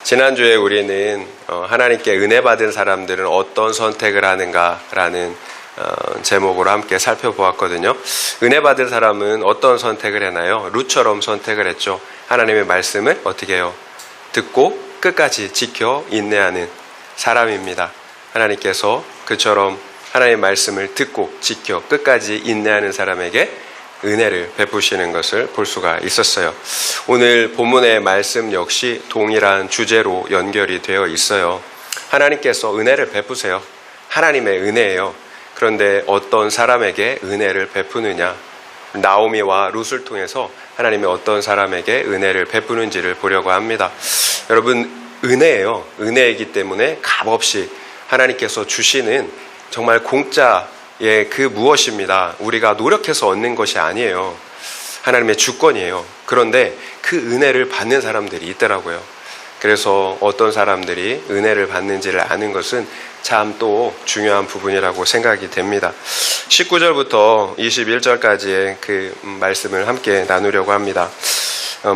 지난주에 우리는 하나님께 은혜 받은 사람들은 어떤 선택을 하는가라는 제목으로 함께 살펴보았거든요. 은혜 받은 사람은 어떤 선택을 했나요? 룻처럼 선택을 했죠. 하나님의 말씀을 어떻게 해요? 듣고 끝까지 지켜 인내하는 사람입니다. 하나님께서 그처럼 하나님의 말씀을 듣고 지켜 끝까지 인내하는 사람에게 은혜를 베푸시는 것을 볼 수가 있었어요. 오늘 본문의 말씀 역시 동일한 주제로 연결이 되어 있어요. 하나님께서 은혜를 베푸세요. 하나님의 은혜예요. 그런데 어떤 사람에게 은혜를 베푸느냐? 나오미와 룻을 통해서 하나님이 어떤 사람에게 은혜를 베푸는지를 보려고 합니다. 여러분, 은혜예요. 은혜이기 때문에 값없이 하나님께서 주시는 정말 공짜의 그 무엇입니다. 우리가 노력해서 얻는 것이 아니에요. 하나님의 주권이에요. 그런데 그 은혜를 받는 사람들이 있더라고요. 그래서 어떤 사람들이 은혜를 받는지를 아는 것은 참 또 중요한 부분이라고 생각이 됩니다. 19절부터 21절까지의 그 말씀을 함께 나누려고 합니다.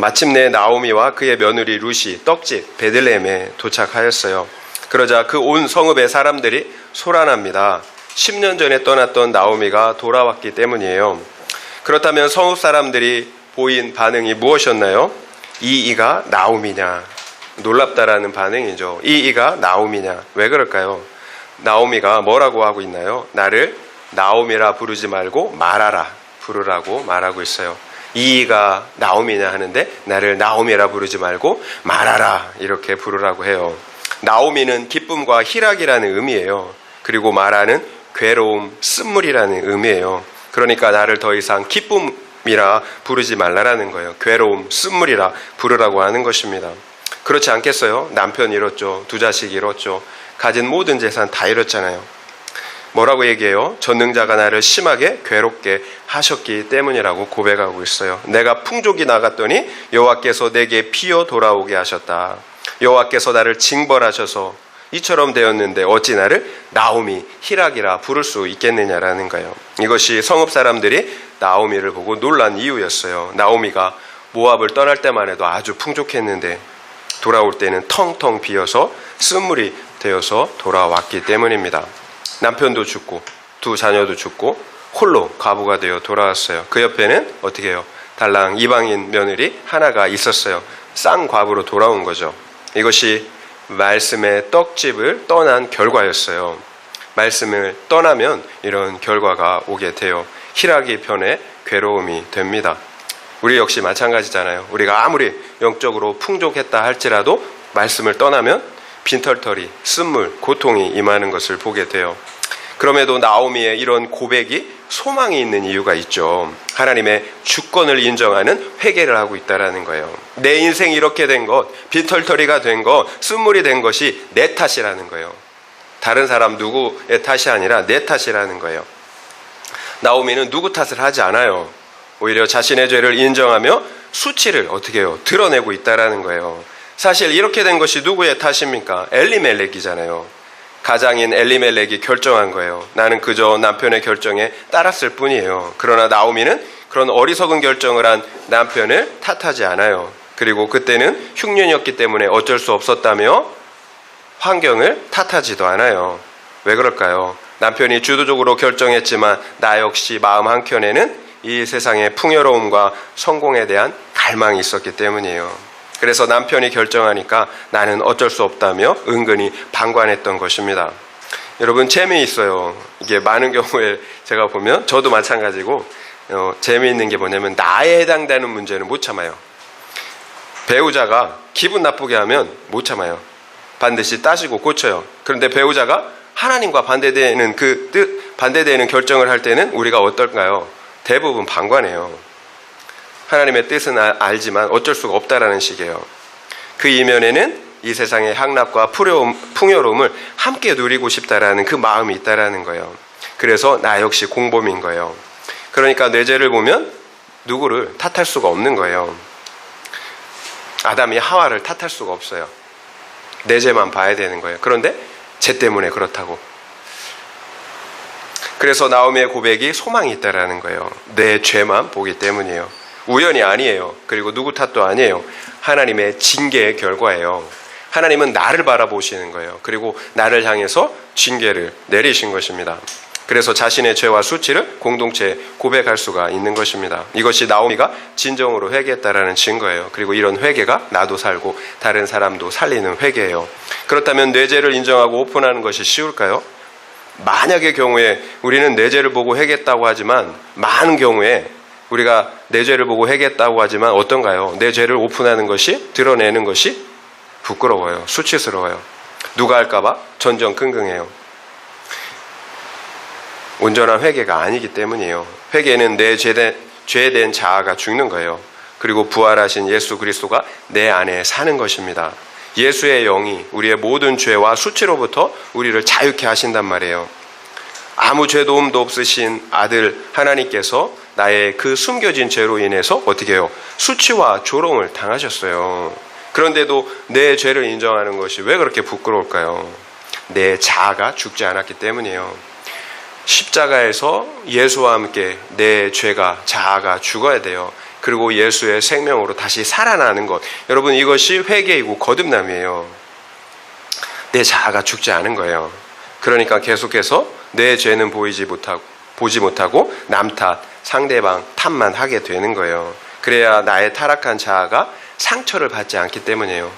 마침내 나오미와 그의 며느리 룻이 떡집 베들레헴에 도착하였어요. 그러자 그 온 성읍의 사람들이 소란합니다. 10년 전에 떠났던 나오미가 돌아왔기 때문이에요. 그렇다면 성읍 사람들이 보인 반응이 무엇이었나요? 이가 나오미냐? 놀랍다라는 반응이죠. 이가 나오미냐? 왜 그럴까요? 나오미가 뭐라고 하고 있나요? 나를 나오미라 부르지 말고 말하라 부르라고 말하고 있어요. 이가 나오미냐 하는데 나를 나오미라 부르지 말고 말하라 이렇게 부르라고 해요. 나오미는 기쁨과 희락이라는 의미예요. 그리고 말하는 괴로움, 쓴물이라는 의미예요. 그러니까 나를 더 이상 기쁨이라 부르지 말라라는 거예요. 괴로움, 쓴물이라 부르라고 하는 것입니다. 그렇지 않겠어요? 남편 잃었죠. 2자식 잃었죠. 가진 모든 재산 다 잃었잖아요. 뭐라고 얘기해요? 전능자가 나를 심하게 괴롭게 하셨기 때문이라고 고백하고 있어요. 내가 풍족이 나갔더니 여호와께서 내게 피어 돌아오게 하셨다. 여호와께서 나를 징벌하셔서 이처럼 되었는데 어찌 나를 나오미, 희락이라 부를 수 있겠느냐라는 거예요. 이것이 성읍 사람들이 나오미를 보고 놀란 이유였어요. 나오미가 모압을 떠날 때만 해도 아주 풍족했는데 돌아올 때는 텅텅 비어서 쓴물이 되어서 돌아왔기 때문입니다. 남편도 죽고 2 자녀도 죽고 홀로 과부가 되어 돌아왔어요. 그 옆에는 어떻게 해요? 달랑 이방인 며느리 하나가 있었어요. 쌍과부로 돌아온 거죠. 이것이 말씀의 떡집을 떠난 결과였어요. 말씀을 떠나면 이런 결과가 오게 돼요. 희락이 변해 괴로움이 됩니다. 우리 역시 마찬가지잖아요. 우리가 아무리 영적으로 풍족했다 할지라도 말씀을 떠나면 빈털터리, 쓴물, 고통이 임하는 것을 보게 돼요. 그럼에도 나오미의 이런 고백이 소망이 있는 이유가 있죠. 하나님의 주권을 인정하는 회개를 하고 있다는 거예요. 내 인생이 이렇게 된 것, 빈털터리가 된 것, 쓴물이 된 것이 내 탓이라는 거예요. 다른 사람 누구의 탓이 아니라 내 탓이라는 거예요. 나오미는 누구 탓을 하지 않아요. 오히려 자신의 죄를 인정하며 수치를 어떻게 해요? 드러내고 있다는 거예요. 사실 이렇게 된 것이 누구의 탓입니까? 엘리멜렉이잖아요. 가장인 엘리멜렉이 결정한 거예요. 나는 그저 남편의 결정에 따랐을 뿐이에요. 그러나 나오미는 그런 어리석은 결정을 한 남편을 탓하지 않아요. 그리고 그때는 흉년이었기 때문에 어쩔 수 없었다며 환경을 탓하지도 않아요. 왜 그럴까요? 남편이 주도적으로 결정했지만 나 역시 마음 한켠에는 이 세상의 풍요로움과 성공에 대한 갈망이 있었기 때문이에요. 그래서 남편이 결정하니까 나는 어쩔 수 없다며 은근히 방관했던 것입니다. 여러분, 재미있어요. 이게 많은 경우에 제가 보면 저도 마찬가지고 재미있는 게 뭐냐면 나에 해당되는 문제는 못 참아요. 배우자가 기분 나쁘게 하면 못 참아요. 반드시 따지고 고쳐요. 그런데 배우자가 하나님과 반대되는 그 뜻, 반대되는 결정을 할 때는 우리가 어떨까요? 대부분 방관해요. 하나님의 뜻은 알지만 어쩔 수가 없다라는 식이에요. 그 이면에는 이 세상의 향락과 풍요로움을 함께 누리고 싶다라는 그 마음이 있다라는 거예요. 그래서 나 역시 공범인 거예요. 그러니까 내 죄를 보면 누구를 탓할 수가 없는 거예요. 아담이 하와를 탓할 수가 없어요. 내 죄만 봐야 되는 거예요. 그런데 죄 때문에 그렇다고. 그래서 나오미의 고백이 소망이 있다라는 거예요. 내 죄만 보기 때문이에요. 우연이 아니에요. 그리고 누구 탓도 아니에요. 하나님의 징계의 결과예요. 하나님은 나를 바라보시는 거예요. 그리고 나를 향해서 징계를 내리신 것입니다. 그래서 자신의 죄와 수치를 공동체에 고백할 수가 있는 것입니다. 이것이 나오미가 진정으로 회개했다라는 증거예요. 그리고 이런 회개가 나도 살고 다른 사람도 살리는 회개예요. 그렇다면 내 죄를 인정하고 오픈하는 것이 쉬울까요? 만약의 경우에 우리는 내 죄를 보고 회개했다고 하지만, 많은 경우에 우리가 내 죄를 보고 회개했다고 하지만 어떤가요? 내 죄를 오픈하는 것이, 드러내는 것이 부끄러워요. 수치스러워요. 누가 할까봐 전전긍긍해요. 온전한 회개가 아니기 때문이에요. 회개는 내 죄된 자아가 죽는 거예요. 그리고 부활하신 예수 그리스도가 내 안에 사는 것입니다. 예수의 영이 우리의 모든 죄와 수치로부터 우리를 자유케 하신단 말이에요. 아무 죄도움도 없으신 아들 하나님께서 나의 그 숨겨진 죄로 인해서 어떻게 해요? 수치와 조롱을 당하셨어요. 그런데도 내 죄를 인정하는 것이 왜 그렇게 부끄러울까요? 내 자아가 죽지 않았기 때문이에요. 십자가에서 예수와 함께 내 죄가, 자아가 죽어야 돼요. 그리고 예수의 생명으로 다시 살아나는 것. 여러분, 이것이 회개이고 거듭남이에요. 내 자아가 죽지 않은 거예요. 그러니까 계속해서 내 죄는 보지 못하고 남 탓, 상대방 탓만 하게 되는 거예요. 그래야 나의 타락한 자아가 상처를 받지 않기 때문이에요.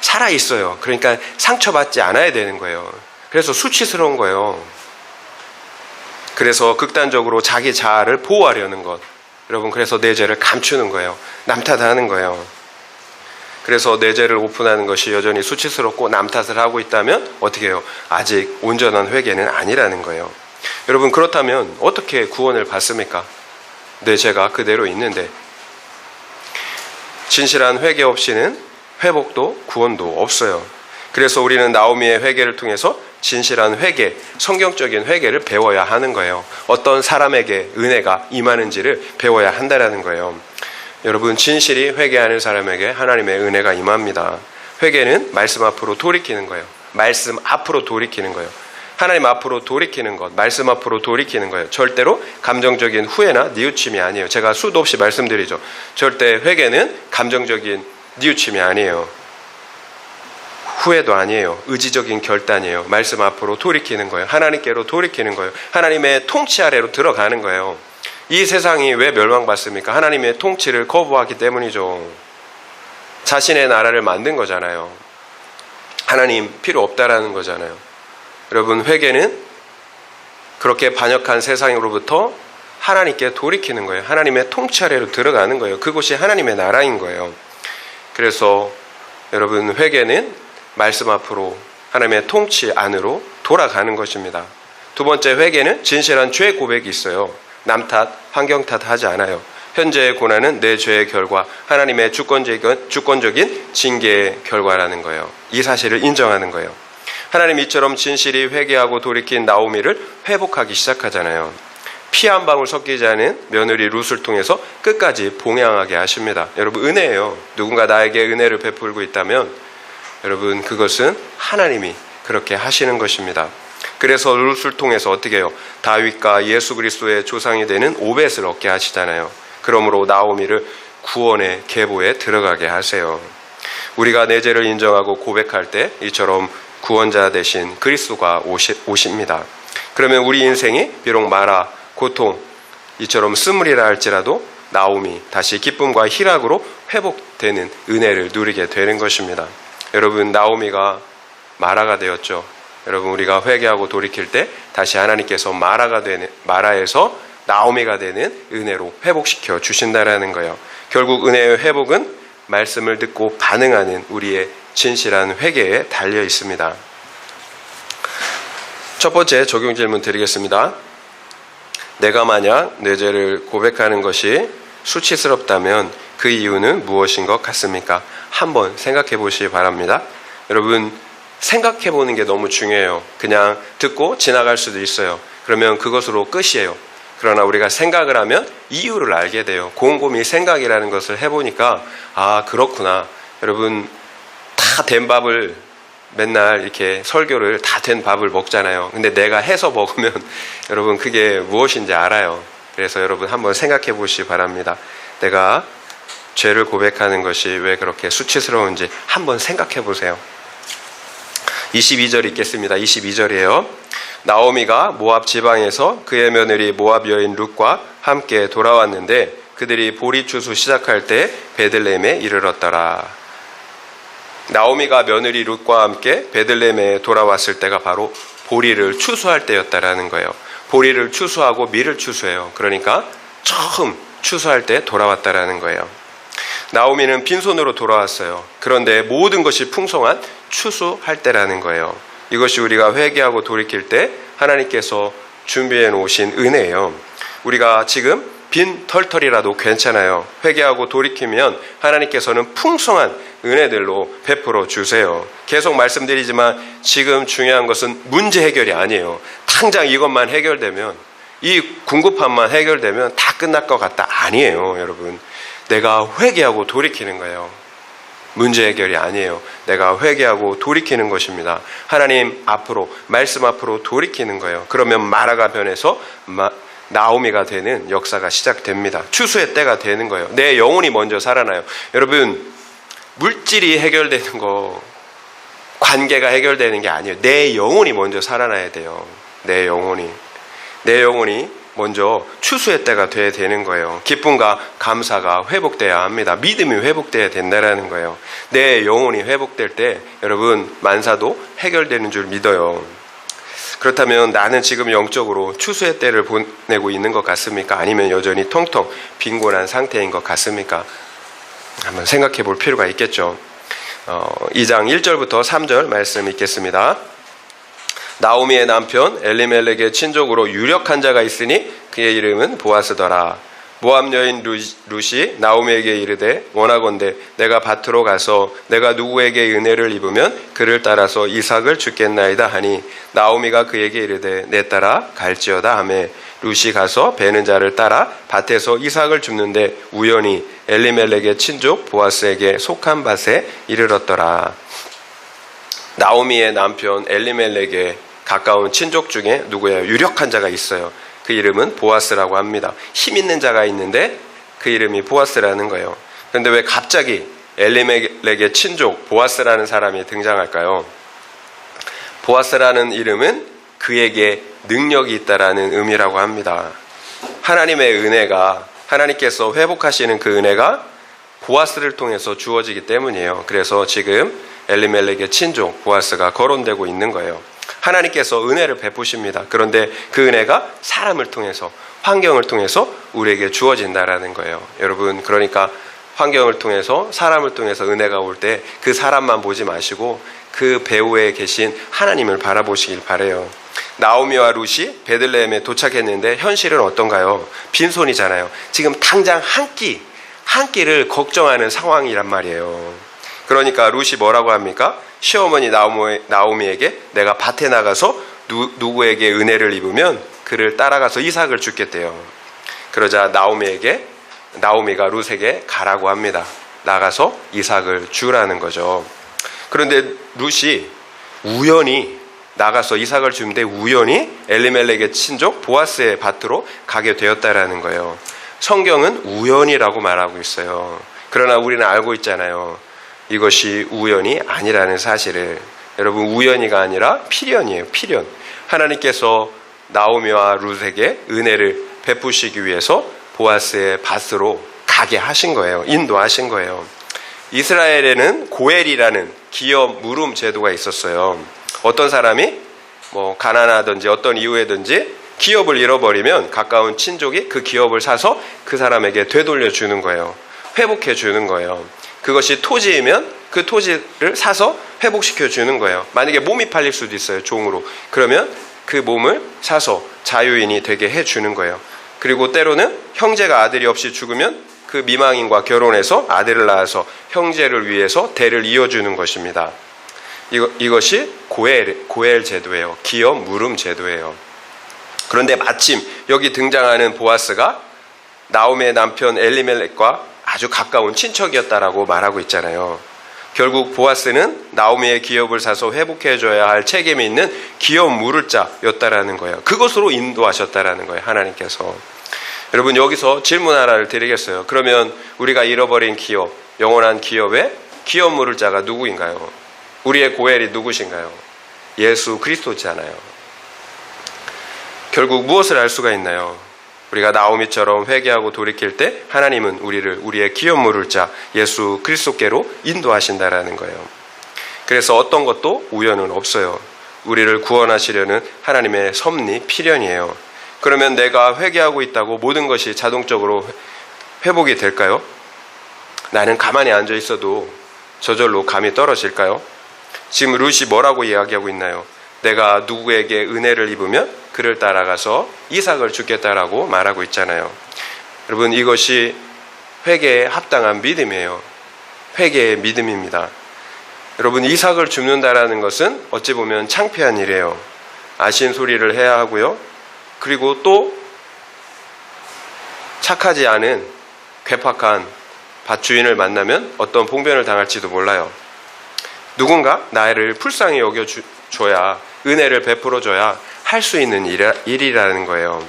살아있어요. 그러니까 상처받지 않아야 되는 거예요. 그래서 수치스러운 거예요. 그래서 극단적으로 자기 자아를 보호하려는 것. 여러분, 그래서 내 죄를 감추는 거예요. 남 탓하는 거예요. 그래서 내 죄를 오픈하는 것이 여전히 수치스럽고 남 탓을 하고 있다면 어떻게 해요? 아직 온전한 회개는 아니라는 거예요. 여러분, 그렇다면 어떻게 구원을 받습니까? 내 죄가 그대로 있는데. 진실한 회개 없이는 회복도 구원도 없어요. 그래서 우리는 나오미의 회개를 통해서 진실한 회개, 성경적인 회개를 배워야 하는 거예요. 어떤 사람에게 은혜가 임하는지를 배워야 한다는 거예요. 여러분, 진실이 회개하는 사람에게 하나님의 은혜가 임합니다. 회개는 말씀 앞으로 돌이키는 거예요. 말씀 앞으로 돌이키는 거예요. 하나님 앞으로 돌이키는 것, 말씀 앞으로 돌이키는 거예요. 절대로 감정적인 후회나 뉘우침이 아니에요. 제가 수도 없이 말씀드리죠. 절대 회개는 감정적인 뉘우침이 아니에요. 후회도 아니에요. 의지적인 결단이에요. 말씀 앞으로 돌이키는 거예요. 하나님께로 돌이키는 거예요. 하나님의 통치 아래로 들어가는 거예요. 이 세상이 왜 멸망받습니까? 하나님의 통치를 거부하기 때문이죠. 자신의 나라를 만든 거잖아요. 하나님 필요 없다라는 거잖아요. 여러분, 회개는 그렇게 반역한 세상으로부터 하나님께 돌이키는 거예요. 하나님의 통치 아래로 들어가는 거예요. 그곳이 하나님의 나라인 거예요. 그래서 여러분, 회개는 말씀 앞으로 하나님의 통치 안으로 돌아가는 것입니다. 두 번째, 회개는 진실한 죄 고백이 있어요. 남 탓, 환경 탓 하지 않아요. 현재의 고난은 내 죄의 결과, 하나님의 주권적인 징계의 결과라는 거예요. 이 사실을 인정하는 거예요. 하나님 이처럼 진실이 회개하고 돌이킨 나오미를 회복하기 시작하잖아요. 피 한 방울 섞이지 않은 며느리 룻을 통해서 끝까지 봉양하게 하십니다. 여러분, 은혜예요. 누군가 나에게 은혜를 베풀고 있다면 여러분, 그것은 하나님이 그렇게 하시는 것입니다. 그래서 룻을 통해서 어떻게 해요? 다윗과 예수 그리스도의 조상이 되는 오벳을 얻게 하시잖아요. 그러므로 나오미를 구원의 계보에 들어가게 하세요. 우리가 내 죄를 인정하고 고백할 때 이처럼 구원자 되신 그리스도가 오십니다. 그러면 우리 인생이 비록 마라, 고통, 이처럼 스물이라 할지라도 나오미, 다시 기쁨과 희락으로 회복되는 은혜를 누리게 되는 것입니다. 여러분, 나오미가 마라가 되었죠. 여러분, 우리가 회개하고 돌이킬 때 다시 하나님께서 마라에서 나오미가 되는 은혜로 회복시켜 주신다라는 거예요. 결국 은혜의 회복은 말씀을 듣고 반응하는 우리의 진실한 회개에 달려 있습니다. 첫 번째 적용 질문 드리겠습니다. 내가 만약 내 죄를 고백하는 것이 수치스럽다면 그 이유는 무엇인 것 같습니까? 한번 생각해 보시기 바랍니다. 여러분, 생각해 보는 게 너무 중요해요. 그냥 듣고 지나갈 수도 있어요. 그러면 그것으로 끝이에요. 그러나 우리가 생각을 하면 이유를 알게 돼요. 곰곰이 생각이라는 것을 해보니까 아, 그렇구나. 여러분, 다 된 밥을 맨날 이렇게 설교를 다 된 밥을 먹잖아요. 근데 내가 해서 먹으면 여러분 그게 무엇인지 알아요. 그래서 여러분 한번 생각해 보시기 바랍니다. 내가 죄를 고백하는 것이 왜 그렇게 수치스러운지 한번 생각해 보세요. 22절 읽겠습니다. 22절이에요. 나오미가 모압 지방에서 그의 며느리 모압 여인 룻과 함께 돌아왔는데 그들이 보리 추수 시작할 때 베들레헴에 이르렀더라. 나오미가 며느리 룻과 함께 베들레헴에 돌아왔을 때가 바로 보리를 추수할 때였다라는 거예요. 보리를 추수하고 밀을 추수해요. 그러니까 처음 추수할 때 돌아왔다라는 거예요. 나오미는 빈손으로 돌아왔어요. 그런데 모든 것이 풍성한 추수할 때라는 거예요. 이것이 우리가 회개하고 돌이킬 때 하나님께서 준비해 놓으신 은혜예요. 우리가 지금 빈 털털이라도 괜찮아요. 회개하고 돌이키면 하나님께서는 풍성한 은혜들로 베풀어 주세요. 계속 말씀드리지만 지금 중요한 것은 문제 해결이 아니에요. 당장 이것만 해결되면, 이 궁급함만 해결되면 다 끝날 것 같다. 아니에요, 여러분. 내가 회개하고 돌이키는 거예요. 문제 해결이 아니에요. 내가 회개하고 돌이키는 것입니다. 하나님 앞으로, 말씀 앞으로 돌이키는 거예요. 그러면 마라가 변해서 나오미가 되는 역사가 시작됩니다. 추수의 때가 되는 거예요. 내 영혼이 먼저 살아나요. 여러분, 물질이 해결되는 거, 관계가 해결되는 게 아니에요. 내 영혼이 먼저 살아나야 돼요. 내 영혼이 먼저 추수의 때가 돼야 되는 거예요. 기쁨과 감사가 회복돼야 합니다. 믿음이 회복돼야 된다는 거예요. 내 영혼이 회복될 때 여러분 만사도 해결되는 줄 믿어요. 그렇다면 나는 지금 영적으로 추수의 때를 보내고 있는 것 같습니까? 아니면 여전히 텅텅 빈곤한 상태인 것 같습니까? 한번 생각해 볼 필요가 있겠죠. 2장 1절부터 3절 말씀 읽겠습니다. 나오미의 남편 엘리멜렉의 친족으로 유력한 자가 있으니 그의 이름은 보아스더라. 모압 여인 룻이 나오미에게 이르되 원하건대 내가 밭으로 가서 내가 누구에게 은혜를 입으면 그를 따라서 이삭을 주겠나이다 하니 나오미가 그에게 이르되 내 따라 갈지어다 하매 룻이 가서 베는 자를 따라 밭에서 이삭을 줍는데 우연히 엘리멜렉의 친족 보아스에게 속한 밭에 이르렀더라. 나오미의 남편 엘리멜렉의 가까운 친족 중에 누구예요? 유력한 자가 있어요. 그 이름은 보아스라고 합니다. 힘 있는 자가 있는데 그 이름이 보아스라는 거예요. 그런데 왜 갑자기 엘리멜렉의 친족 보아스라는 사람이 등장할까요? 보아스라는 이름은 그에게 능력이 있다라는 의미라고 합니다. 하나님의 은혜가, 하나님께서 회복하시는 그 은혜가 보아스를 통해서 주어지기 때문이에요. 그래서 지금 엘리멜렉의 친족 보아스가 거론되고 있는 거예요. 하나님께서 은혜를 베푸십니다. 그런데 그 은혜가 사람을 통해서, 환경을 통해서 우리에게 주어진다라는 거예요. 여러분, 그러니까 환경을 통해서, 사람을 통해서 은혜가 올 때 그 사람만 보지 마시고 그 배후에 계신 하나님을 바라보시길 바라요. 나오미와 룻이 베들레헴에 도착했는데 현실은 어떤가요? 빈손이잖아요. 지금 당장 한 끼를 걱정하는 상황이란 말이에요. 그러니까 룻이 뭐라고 합니까? 시어머니 나오미에게 내가 밭에 나가서 누구에게 은혜를 입으면 그를 따라가서 이삭을 주겠대요. 그러자 나오미가 룻에게 가라고 합니다. 나가서 이삭을 주라는 거죠. 그런데 룻이 우연히 나가서 이삭을 주는데 우연히 엘리멜렉의 친족 보아스의 밭으로 가게 되었다라는 거예요. 성경은 우연이라고 말하고 있어요. 그러나 우리는 알고 있잖아요. 이것이 우연이 아니라는 사실을. 여러분, 우연이가 아니라 필연이에요. 필연. 하나님께서 나오미와 룻에게 은혜를 베푸시기 위해서 보아스의 밭으로 가게 하신 거예요. 인도하신 거예요. 이스라엘에는 고엘이라는 기업 무름 제도가 있었어요. 어떤 사람이 가난하든지 어떤 이유에든지 기업을 잃어버리면 가까운 친족이 그 기업을 사서 그 사람에게 되돌려 주는 거예요. 회복해 주는 거예요. 그것이 토지이면 그 토지를 사서 회복시켜 주는 거예요. 만약에 몸이 팔릴 수도 있어요, 종으로. 그러면 그 몸을 사서 자유인이 되게 해 주는 거예요. 그리고 때로는 형제가 아들이 없이 죽으면 그 미망인과 결혼해서 아들을 낳아서 형제를 위해서 대를 이어주는 것입니다. 이것이 고엘 제도예요. 기업 무름 제도예요. 그런데 마침 여기 등장하는 보아스가 나오미의 남편 엘리멜렉과 아주 가까운 친척이었다라고 말하고 있잖아요. 결국 보아스는 나오미의 기업을 사서 회복해줘야 할 책임이 있는 기업 물을 자였다라는 거예요. 그것으로 인도하셨다라는 거예요, 하나님께서. 여러분, 여기서 질문 하나를 드리겠어요. 그러면 우리가 잃어버린 기업, 영원한 기업의 기업 물을 자가 누구인가요? 우리의 고엘이 누구신가요? 예수 그리스도잖아요. 결국 무엇을 알 수가 있나요? 우리가 나오미처럼 회개하고 돌이킬 때 하나님은 우리를 우리의 기업 물을 자 예수 그리스도께로 인도하신다라는 거예요. 그래서 어떤 것도 우연은 없어요. 우리를 구원하시려는 하나님의 섭리, 필연이에요. 그러면 내가 회개하고 있다고 모든 것이 자동적으로 회복이 될까요? 나는 가만히 앉아 있어도 저절로 감이 떨어질까요? 지금 룻이 뭐라고 이야기하고 있나요? 내가 누구에게 은혜를 입으면 그를 따라가서 이삭을 죽겠다라고 말하고 있잖아요. 여러분, 이것이 회개에 합당한 믿음이에요. 회개의 믿음입니다. 여러분, 이삭을 줍는다라는 것은 어찌 보면 창피한 일이에요. 아신 소리를 해야 하고요. 그리고 또 착하지 않은 괴팍한 밭주인을 만나면 어떤 봉변을 당할지도 몰라요. 누군가 나를 불쌍히 여겨줘야, 은혜를 베풀어줘야 할 수 있는 일이라는 거예요.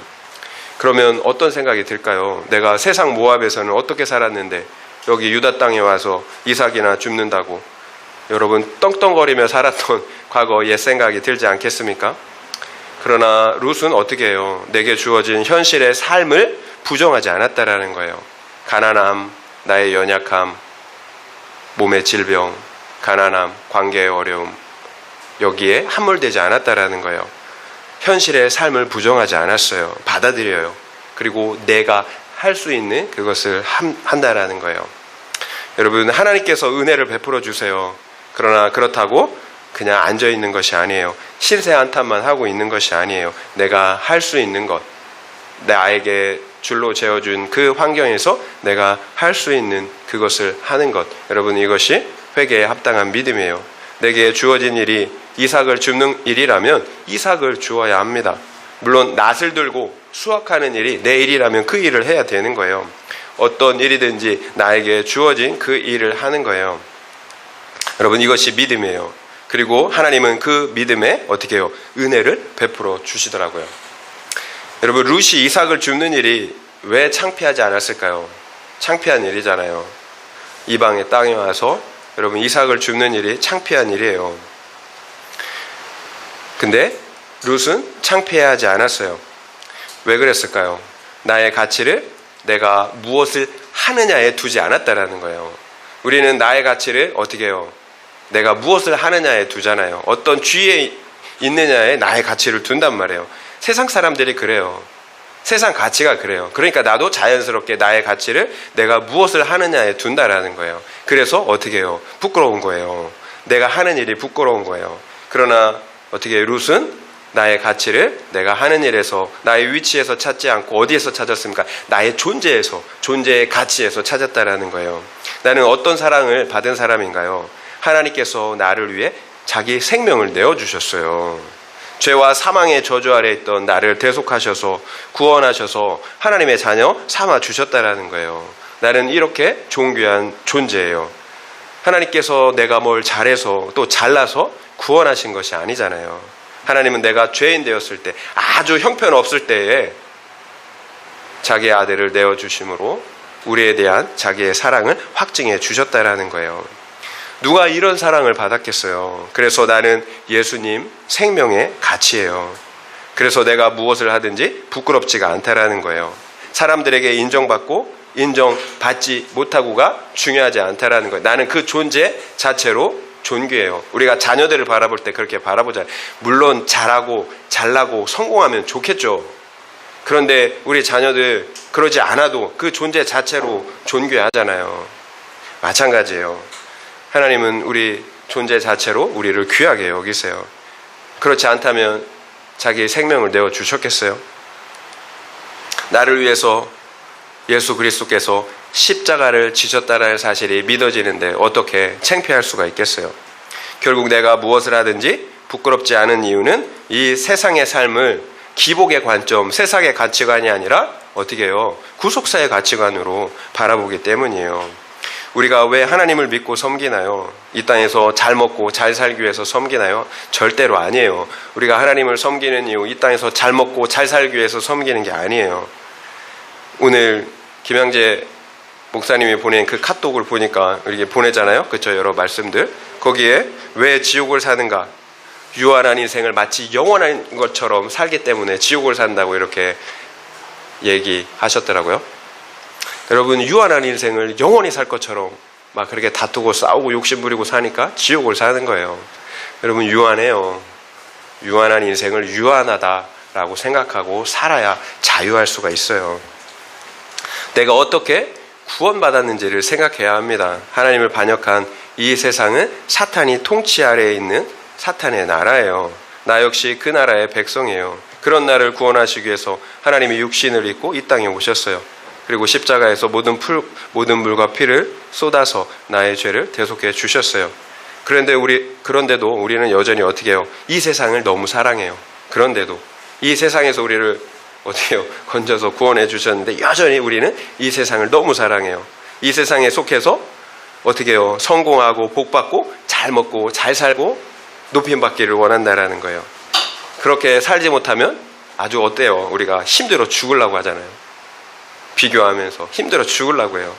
그러면 어떤 생각이 들까요? 내가 세상 모압에서는 어떻게 살았는데 여기 유다 땅에 와서 이삭이나 줍는다고 여러분 떵떵거리며 살았던 과거 옛 생각이 들지 않겠습니까? 그러나 룻은 어떻게 해요? 내게 주어진 현실의 삶을 부정하지 않았다라는 거예요. 가난함, 나의 연약함, 몸의 질병, 가난함, 관계의 어려움, 여기에 함몰되지 않았다라는 거예요. 현실의 삶을 부정하지 않았어요. 받아들여요. 그리고 내가 할 수 있는 그것을 한다라는 거예요. 여러분, 하나님께서 은혜를 베풀어 주세요. 그러나 그렇다고 그냥 앉아 있는 것이 아니에요. 신세 한탄만 하고 있는 것이 아니에요. 내가 할 수 있는 것, 나에게 줄로 재어준 그 환경에서 내가 할 수 있는 그것을 하는 것. 여러분, 이것이 회개에 합당한 믿음이에요. 내게 주어진 일이 이삭을 줍는 일이라면 이삭을 주어야 합니다. 물론 낫을 들고 수확하는 일이 내 일이라면 그 일을 해야 되는 거예요. 어떤 일이든지 나에게 주어진 그 일을 하는 거예요. 여러분, 이것이 믿음이에요. 그리고 하나님은 그 믿음에 어떻게 해요? 은혜를 베풀어 주시더라고요. 여러분, 룻이 이삭을 줍는 일이 왜 창피하지 않았을까요? 창피한 일이잖아요. 이방의 땅에 와서 여러분 이삭을 줍는 일이 창피한 일이에요. 근데 룻은 창피해하지 않았어요. 왜 그랬을까요? 나의 가치를 내가 무엇을 하느냐에 두지 않았다라는 거예요. 우리는 나의 가치를 어떻게 해요? 내가 무엇을 하느냐에 두잖아요. 어떤 주위에 있느냐에 나의 가치를 둔단 말이에요. 세상 사람들이 그래요. 세상 가치가 그래요. 그러니까 나도 자연스럽게 나의 가치를 내가 무엇을 하느냐에 둔다라는 거예요. 그래서 어떻게 해요? 부끄러운 거예요. 내가 하는 일이 부끄러운 거예요. 그러나 어떻게 룻은 나의 가치를 내가 하는 일에서, 나의 위치에서 찾지 않고 어디에서 찾았습니까? 나의 존재에서, 존재의 가치에서 찾았다라는 거예요. 나는 어떤 사랑을 받은 사람인가요? 하나님께서 나를 위해 자기 생명을 내어주셨어요. 죄와 사망의 저주 아래 있던 나를 대속하셔서 구원하셔서 하나님의 자녀 삼아주셨다라는 거예요. 나는 이렇게 존귀한 존재예요. 하나님께서 내가 뭘 잘해서 또 잘나서 구원하신 것이 아니잖아요. 하나님은 내가 죄인 되었을 때, 아주 형편없을 때에 자기의 아들을 내어주심으로 우리에 대한 자기의 사랑을 확증해 주셨다라는 거예요. 누가 이런 사랑을 받았겠어요? 그래서 나는 예수님 생명의 가치예요. 그래서 내가 무엇을 하든지 부끄럽지가 않다라는 거예요. 사람들에게 인정받고 인정받지 못하고가 중요하지 않다라는 거예요. 나는 그 존재 자체로 존귀해요. 우리가 자녀들을 바라볼 때 그렇게 바라보잖아요. 물론 잘하고 잘나고 성공하면 좋겠죠. 그런데 우리 자녀들 그러지 않아도 그 존재 자체로 존귀하잖아요. 마찬가지예요. 하나님은 우리 존재 자체로 우리를 귀하게 여기세요. 그렇지 않다면 자기의 생명을 내어주셨겠어요? 나를 위해서 예수 그리스도께서 십자가를 지셨다는 사실이 믿어지는데 어떻게 창피할 수가 있겠어요? 결국 내가 무엇을 하든지 부끄럽지 않은 이유는 이 세상의 삶을 기복의 관점, 세상의 가치관이 아니라 어떻게 해요? 구속사의 가치관으로 바라보기 때문이에요. 우리가 왜 하나님을 믿고 섬기나요? 이 땅에서 잘 먹고 잘 살기 위해서 섬기나요? 절대로 아니에요. 우리가 하나님을 섬기는 이유, 이 땅에서 잘 먹고 잘 살기 위해서 섬기는 게 아니에요. 오늘 김양재 목사님이 보낸 그 카톡을 보니까 이렇게 보내잖아요. 그렇죠? 여러 말씀들. 거기에 왜 지옥을 사는가? 유한한 인생을 마치 영원한 것처럼 살기 때문에 지옥을 산다고 이렇게 얘기하셨더라고요. 여러분, 유한한 인생을 영원히 살 것처럼 막 그렇게 다투고 싸우고 욕심 부리고 사니까 지옥을 사는 거예요. 여러분, 유한해요. 유한한 인생을 유한하다라고 생각하고 살아야 자유할 수가 있어요. 내가 어떻게 구원받았는지를 생각해야 합니다. 하나님을 반역한 이 세상은 사탄이 통치 아래에 있는 사탄의 나라예요. 나 역시 그 나라의 백성이에요. 그런 나를 구원하시기 위해서 하나님이 육신을 입고 이 땅에 오셨어요. 그리고 십자가에서 모든 물과 피를 쏟아서 나의 죄를 대속해 주셨어요. 그런데도 우리는 여전히 어떻게 해요? 이 세상을 너무 사랑해요. 그런데도 이 세상에서 우리를 어떻게 해요? 건져서 구원해 주셨는데 여전히 우리는 이 세상을 너무 사랑해요. 이 세상에 속해서 어떻게 해요? 성공하고 복받고 잘 먹고 잘 살고 높임받기를 원한다라는 거예요. 그렇게 살지 못하면 아주 어때요? 우리가 힘들어 죽으려고 하잖아요. 비교하면서 힘들어 죽으려고 해요.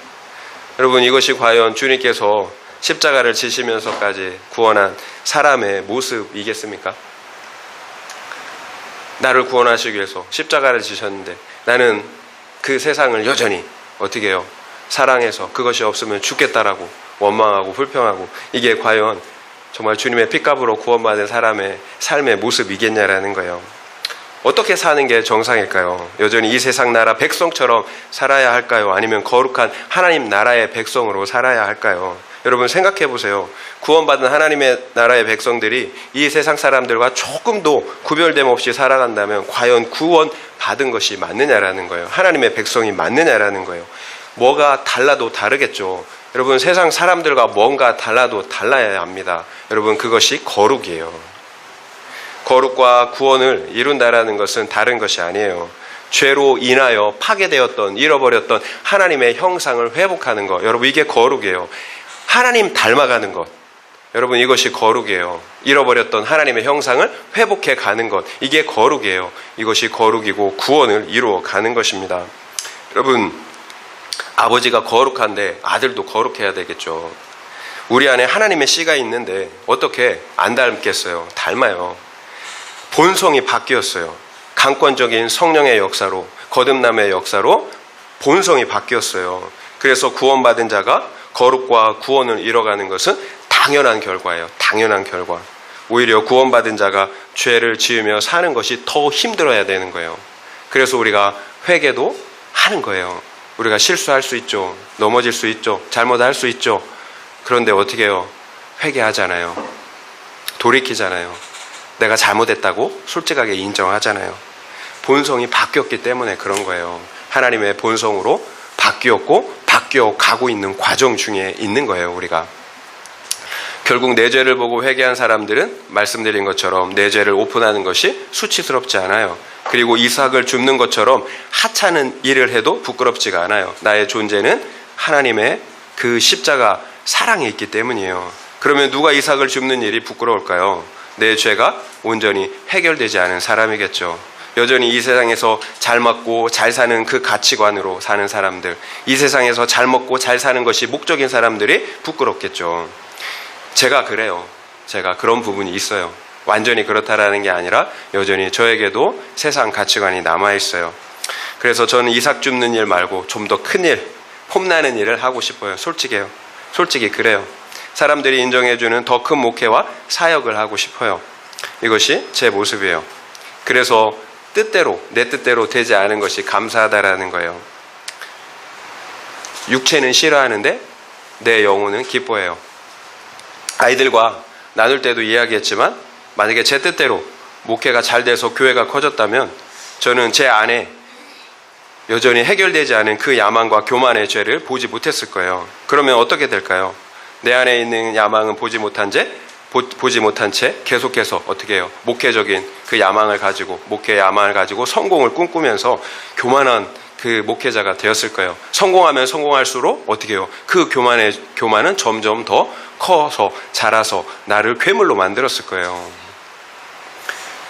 여러분, 이것이 과연 주님께서 십자가를 지시면서까지 구원한 사람의 모습이겠습니까? 나를 구원하시기 위해서 십자가를 지셨는데 나는 그 세상을 여전히 어떻게 해요? 사랑해서 그것이 없으면 죽겠다라고 원망하고 불평하고, 이게 과연 정말 주님의 핏값으로 구원받은 사람의 삶의 모습이겠냐라는 거예요. 어떻게 사는 게 정상일까요? 여전히 이 세상 나라 백성처럼 살아야 할까요? 아니면 거룩한 하나님 나라의 백성으로 살아야 할까요? 여러분, 생각해 보세요. 구원받은 하나님의 나라의 백성들이 이 세상 사람들과 조금도 구별됨 없이 살아간다면 과연 구원받은 것이 맞느냐라는 거예요. 하나님의 백성이 맞느냐라는 거예요. 뭐가 달라도 다르겠죠. 여러분, 세상 사람들과 뭔가 달라도 달라야 합니다. 여러분, 그것이 거룩이에요. 거룩과 구원을 이룬다라는 것은 다른 것이 아니에요. 죄로 인하여 파괴되었던, 잃어버렸던 하나님의 형상을 회복하는 것, 여러분, 이게 거룩이에요. 하나님 닮아가는 것, 여러분, 이것이 거룩이에요. 잃어버렸던 하나님의 형상을 회복해 가는 것, 이게 거룩이에요. 이것이 거룩이고 구원을 이루어 가는 것입니다. 여러분, 아버지가 거룩한데 아들도 거룩해야 되겠죠. 우리 안에 하나님의 씨가 있는데 어떻게 안 닮겠어요? 닮아요. 본성이 바뀌었어요. 강권적인 성령의 역사로, 거듭남의 역사로 본성이 바뀌었어요. 그래서 구원받은 자가 거룩과 구원을 이뤄가는 것은 당연한 결과예요. 당연한 결과. 오히려 구원받은 자가 죄를 지으며 사는 것이 더 힘들어야 되는 거예요. 그래서 우리가 회개도 하는 거예요. 우리가 실수할 수 있죠. 넘어질 수 있죠. 잘못할 수 있죠. 그런데 어떻게 해요? 회개하잖아요. 돌이키잖아요. 내가 잘못했다고 솔직하게 인정하잖아요. 본성이 바뀌었기 때문에 그런 거예요. 하나님의 본성으로 바뀌었고 바뀌어가고 있는 과정 중에 있는 거예요, 우리가. 결국 내 죄를 보고 회개한 사람들은 말씀드린 것처럼 내 죄를 오픈하는 것이 수치스럽지 않아요. 그리고 이삭을 줍는 것처럼 하찮은 일을 해도 부끄럽지가 않아요. 나의 존재는 하나님의 그 십자가 사랑에 있기 때문이에요. 그러면 누가 이삭을 줍는 일이 부끄러울까요? 내 죄가 온전히 해결되지 않은 사람이겠죠. 여전히 이 세상에서 잘 먹고 잘 사는 그 가치관으로 사는 사람들, 이 세상에서 잘 먹고 잘 사는 것이 목적인 사람들이 부끄럽겠죠. 제가 그래요. 제가 그런 부분이 있어요. 완전히 그렇다라는 게 아니라 여전히 저에게도 세상 가치관이 남아있어요. 그래서 저는 이삭 줍는 일 말고 좀 더 큰 일, 폼나는 일을 하고 싶어요. 솔직해요. 솔직히 그래요. 사람들이 인정해주는 더 큰 목회와 사역을 하고 싶어요. 이것이 제 모습이에요. 그래서 내 뜻대로 되지 않은 것이 감사하다라는 거예요. 육체는 싫어하는데 내 영혼은 기뻐해요. 아이들과 나눌 때도 이야기했지만 만약에 제 뜻대로 목회가 잘 돼서 교회가 커졌다면 저는 제 안에 여전히 해결되지 않은 그 야망과 교만의 죄를 보지 못했을 거예요. 그러면 어떻게 될까요? 내 안에 있는 야망은 보지 못한 채 계속해서 어떻게 해요? 목회적인 그 야망을 가지고, 목회의 야망을 가지고 성공을 꿈꾸면서 교만한 그 목회자가 되었을 거예요. 성공하면 성공할수록 어떻게 해요? 그 교만은 점점 더 커서 자라서 나를 괴물로 만들었을 거예요.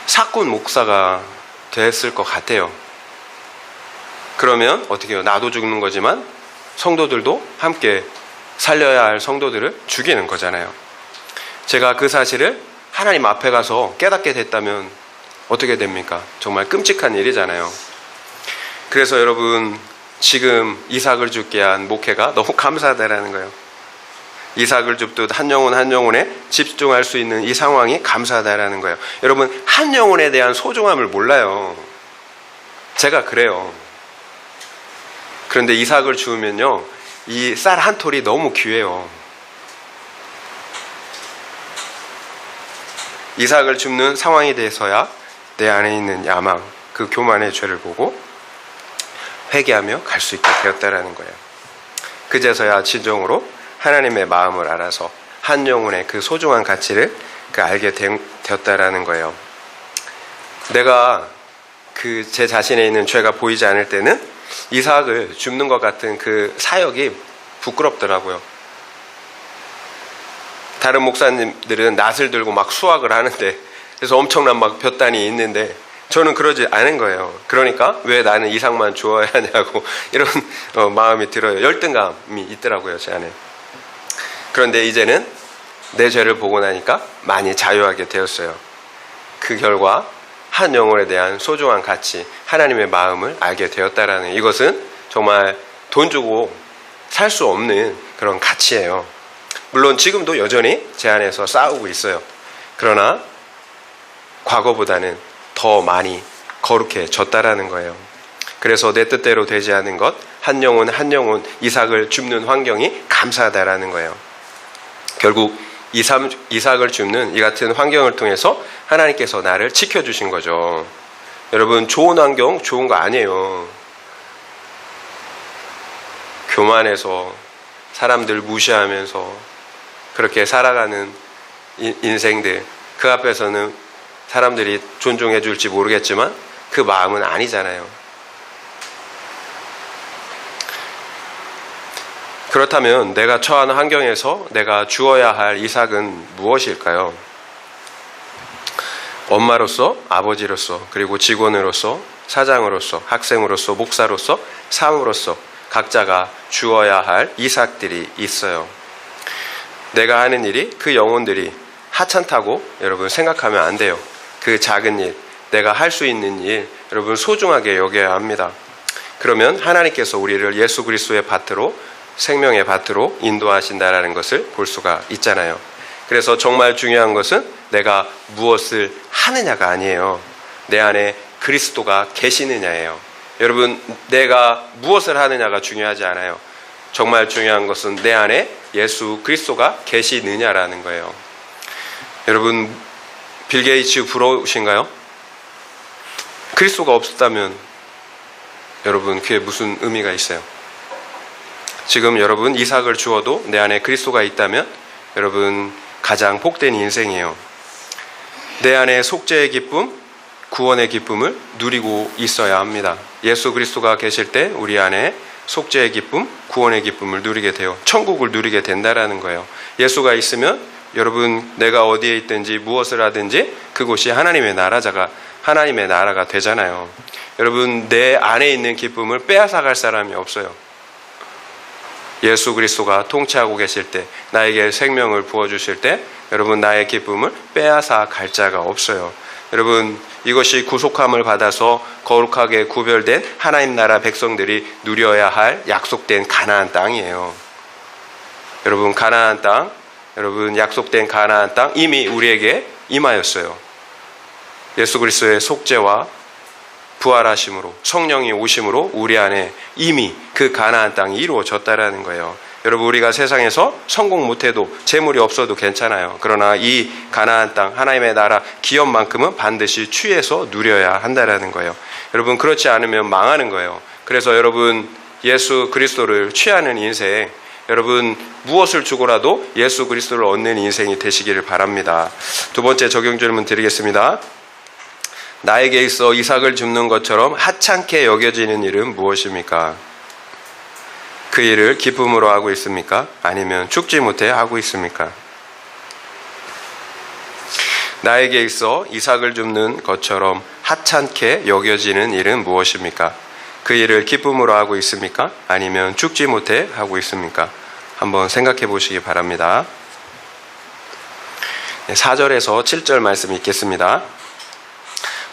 사꾼 목사가 됐을 것 같아요. 그러면 어떻게 해요? 나도 죽는 거지만 성도들도 함께 살려야 할 성도들을 죽이는 거잖아요. 제가 그 사실을 하나님 앞에 가서 깨닫게 됐다면 어떻게 됩니까? 정말 끔찍한 일이잖아요. 그래서 여러분, 지금 이삭을 죽게 한 목회가 너무 감사하다라는 거예요. 이삭을 줍듯 한 영혼 한 영혼에 집중할 수 있는 이 상황이 감사하다라는 거예요. 여러분, 한 영혼에 대한 소중함을 몰라요. 제가 그래요. 그런데 이삭을 주우면요, 이 쌀 한 톨이 너무 귀해요. 이삭을 줍는 상황이 돼서야 내 안에 있는 야망, 그 교만의 죄를 보고 회개하며 갈 수 있게 되었다라는 거예요. 그제서야 진정으로 하나님의 마음을 알아서 한 영혼의 그 소중한 가치를 알게 되었다라는 거예요. 내가 제 자신에 있는 죄가 보이지 않을 때는 이삭을 줍는 것 같은 그 사역이 부끄럽더라고요. 다른 목사님들은 낫을 들고 막 수확을 하는데, 그래서 엄청난 막 볕단이 있는데 저는 그러지 않은 거예요. 그러니까 왜 나는 이삭만 주어야 하냐고 이런 마음이 들어요. 열등감이 있더라고요, 제 안에. 그런데 이제는 내 죄를 보고 나니까 많이 자유하게 되었어요. 그 결과 한 영혼에 대한 소중한 가치, 하나님의 마음을 알게 되었다라는, 이것은 정말 돈 주고 살 수 없는 그런 가치예요. 물론 지금도 여전히 제 안에서 싸우고 있어요. 그러나 과거보다는 더 많이 거룩해졌다라는 거예요. 그래서 내 뜻대로 되지 않은 것, 한 영혼 한 영혼 이삭을 줍는 환경이 감사하다라는 거예요. 결국 이삭을 줍는 이 같은 환경을 통해서 하나님께서 나를 지켜주신 거죠. 여러분, 좋은 환경 좋은 거 아니에요. 교만해서 사람들 무시하면서 그렇게 살아가는 인생들, 그 앞에서는 사람들이 존중해 줄지 모르겠지만 그 마음은 아니잖아요. 그렇다면 내가 처한 환경에서 내가 주어야 할 이삭은 무엇일까요? 엄마로서, 아버지로서, 그리고 직원으로서, 사장으로서, 학생으로서, 목사로서, 사무로서 각자가 주어야 할 이삭들이 있어요. 내가 하는 일이, 그 영혼들이 하찮다고 여러분 생각하면 안 돼요. 그 작은 일, 내가 할 수 있는 일, 여러분 소중하게 여겨야 합니다. 그러면 하나님께서 우리를 예수 그리스도의 밭으로, 생명의 밭으로 인도하신다라는 것을 볼 수가 있잖아요. 그래서 정말 중요한 것은 내가 무엇을 하느냐가 아니에요. 내 안에 그리스도가 계시느냐예요. 여러분, 내가 무엇을 하느냐가 중요하지 않아요. 정말 중요한 것은 내 안에 예수 그리스도가 계시느냐라는 거예요. 여러분, 빌 게이츠 부러우신가요? 그리스도가 없었다면 여러분, 그게 무슨 의미가 있어요? 지금 여러분 이삭을 주어도 내 안에 그리스도가 있다면 여러분 가장 복된 인생이에요. 내 안에 속죄의 기쁨, 구원의 기쁨을 누리고 있어야 합니다. 예수 그리스도가 계실 때 우리 안에 속죄의 기쁨, 구원의 기쁨을 누리게 돼요. 천국을 누리게 된다라는 거예요. 예수가 있으면 여러분 내가 어디에 있든지 무엇을 하든지 그곳이 하나님의 나라가 되잖아요. 여러분, 내 안에 있는 기쁨을 빼앗아 갈 사람이 없어요. 예수 그리스도가 통치하고 계실 때, 나에게 생명을 부어주실 때 여러분 나의 기쁨을 빼앗아 갈 자가 없어요. 여러분, 이것이 구속함을 받아서 거룩하게 구별된 하나님 나라 백성들이 누려야 할 약속된 가나안 땅이에요. 여러분, 가나안 땅, 여러분 약속된 가나안 땅 이미 우리에게 임하였어요. 예수 그리스도의 속죄와 부활하심으로, 성령이 오심으로 우리 안에 이미 그 가나안 땅이 이루어졌다라는 거예요. 여러분, 우리가 세상에서 성공 못해도 재물이 없어도 괜찮아요. 그러나 이 가나안 땅, 하나님의 나라 기업만큼은 반드시 취해서 누려야 한다라는 거예요. 여러분, 그렇지 않으면 망하는 거예요. 그래서 여러분, 예수 그리스도를 취하는 인생, 여러분 무엇을 주고라도 예수 그리스도를 얻는 인생이 되시기를 바랍니다. 두 번째 적용 질문 드리겠습니다. 나에게 있어 이삭을 줍는 것처럼 하찮게 여겨지는 일은 무엇입니까? 그 일을 기쁨으로 하고 있습니까? 아니면 죽지 못해 하고 있습니까? 나에게 있어 이삭을 줍는 것처럼 하찮게 여겨지는 일은 무엇입니까? 그 일을 기쁨으로 하고 있습니까? 아니면 죽지 못해 하고 있습니까? 한번 생각해 보시기 바랍니다. 4절에서 7절 말씀 읽겠습니다.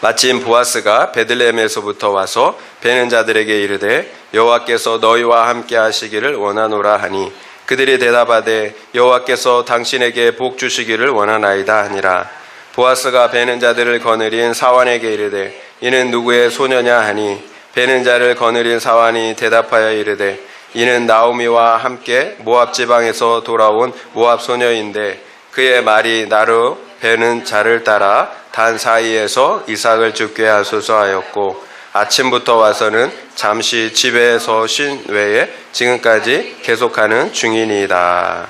마침 보아스가 베들레헴에서부터 와서 베는 자들에게 이르되 여호와께서 너희와 함께 하시기를 원하노라 하니 그들이 대답하되 여호와께서 당신에게 복 주시기를 원하나이다 하니라. 보아스가 베는 자들을 거느린 사환에게 이르되 이는 누구의 소녀냐 하니 베는 자를 거느린 사환이 대답하여 이르되 이는 나오미와 함께 모압 지방에서 돌아온 모압 소녀인데 그의 말이 나로 베는 자를 따라 단 사이에서 이삭을 죽게 하소서 하였고 아침부터 와서는 잠시 집에서 쉰 외에 지금까지 계속하는 중이니이다.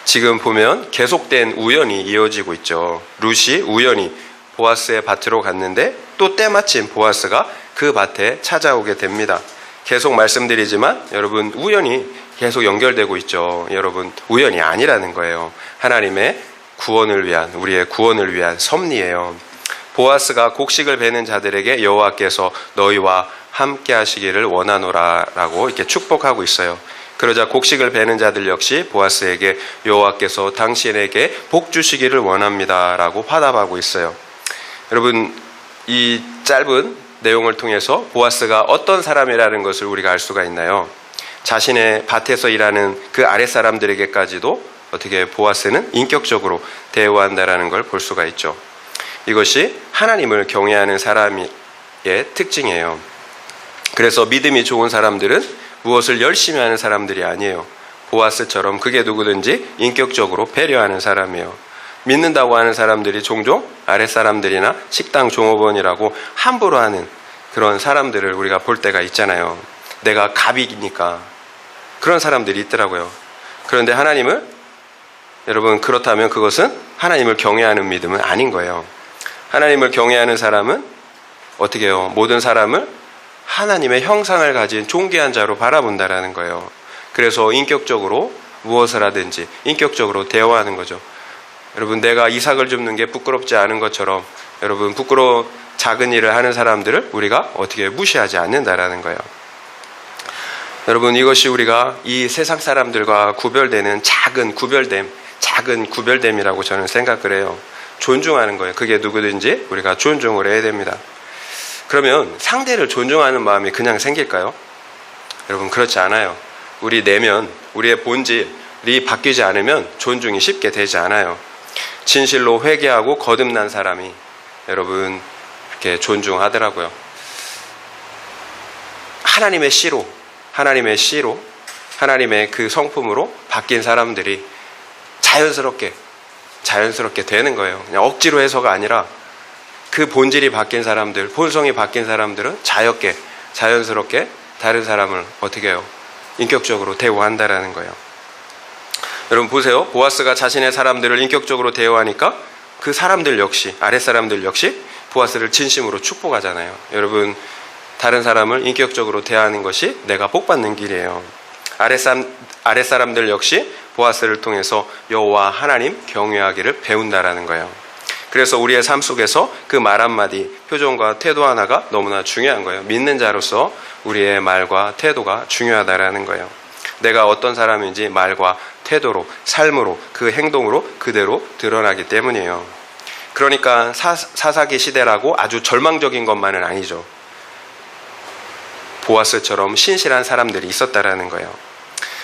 지금 보면 계속된 우연이 이어지고 있죠. 룻이 우연히 보아스의 밭으로 갔는데 또 때마침 보아스가 그 밭에 찾아오게 됩니다. 계속 말씀드리지만 여러분 우연이 계속 연결되고 있죠. 여러분 우연이 아니라는 거예요. 하나님의 구원을 위한, 우리의 구원을 위한 섭리예요. 보아스가 곡식을 베는 자들에게 여호와께서 너희와 함께 하시기를 원하노라 라고 이렇게 축복하고 있어요. 그러자 곡식을 베는 자들 역시 보아스에게 여호와께서 당신에게 복 주시기를 원합니다 라고 화답하고 있어요. 여러분 이 짧은 내용을 통해서 보아스가 어떤 사람이라는 것을 우리가 알 수가 있나요? 자신의 밭에서 일하는 그 아랫사람들에게까지도 어떻게 보아스는 인격적으로 대우한다라는 걸 볼 수가 있죠. 이것이 하나님을 경외하는 사람의 특징이에요. 그래서 믿음이 좋은 사람들은 무엇을 열심히 하는 사람들이 아니에요. 보아스처럼 그게 누구든지 인격적으로 배려하는 사람이에요. 믿는다고 하는 사람들이 종종 아랫사람들이나 식당 종업원이라고 함부로 하는 그런 사람들을 우리가 볼 때가 있잖아요. 내가 갑이니까 그런 사람들이 있더라고요. 그런데 하나님을 여러분 그렇다면 그것은 하나님을 경외하는 믿음은 아닌 거예요. 하나님을 경외하는 사람은 어떻게 해요? 모든 사람을 하나님의 형상을 가진 존귀한 자로 바라본다라는 거예요. 그래서 인격적으로 무엇을 하든지 인격적으로 대화하는 거죠. 여러분 내가 이삭을 줍는 게 부끄럽지 않은 것처럼 여러분 작은 일을 하는 사람들을 우리가 어떻게 무시하지 않는다라는 거예요. 여러분 이것이 우리가 이 세상 사람들과 구별되는 작은 구별됨이라고 저는 생각을 해요. 존중하는 거예요. 그게 누구든지 우리가 존중을 해야 됩니다. 그러면 상대를 존중하는 마음이 그냥 생길까요? 여러분 그렇지 않아요. 우리 내면, 우리의 본질이 바뀌지 않으면 존중이 쉽게 되지 않아요. 진실로 회개하고 거듭난 사람이 여러분 이렇게 존중하더라고요. 하나님의 씨로 하나님의 그 성품으로 바뀐 사람들이 자연스럽게 되는 거예요. 그냥 억지로 해서가 아니라 그 본질이 바뀐 사람들, 본성이 바뀐 사람들은 자연스럽게 다른 사람을 어떻게 해요? 인격적으로 대우한다라는 거예요. 여러분 보세요. 보아스가 자신의 사람들을 인격적으로 대우하니까 그 사람들 역시, 아랫사람들 역시 보아스를 진심으로 축복하잖아요. 여러분 다른 사람을 인격적으로 대하는 것이 내가 복받는 길이에요. 아랫사람들 역시 보아스를 통해서 여호와 하나님 경외하기를 배운다라는 거예요. 그래서 우리의 삶 속에서 그 말 한마디, 표정과 태도 하나가 너무나 중요한 거예요. 믿는 자로서 우리의 말과 태도가 중요하다라는 거예요. 내가 어떤 사람인지 말과 태도로, 삶으로, 그 행동으로 그대로 드러나기 때문이에요. 그러니까 사사기 시대라고 아주 절망적인 것만은 아니죠. 보아스처럼 신실한 사람들이 있었다라는 거예요.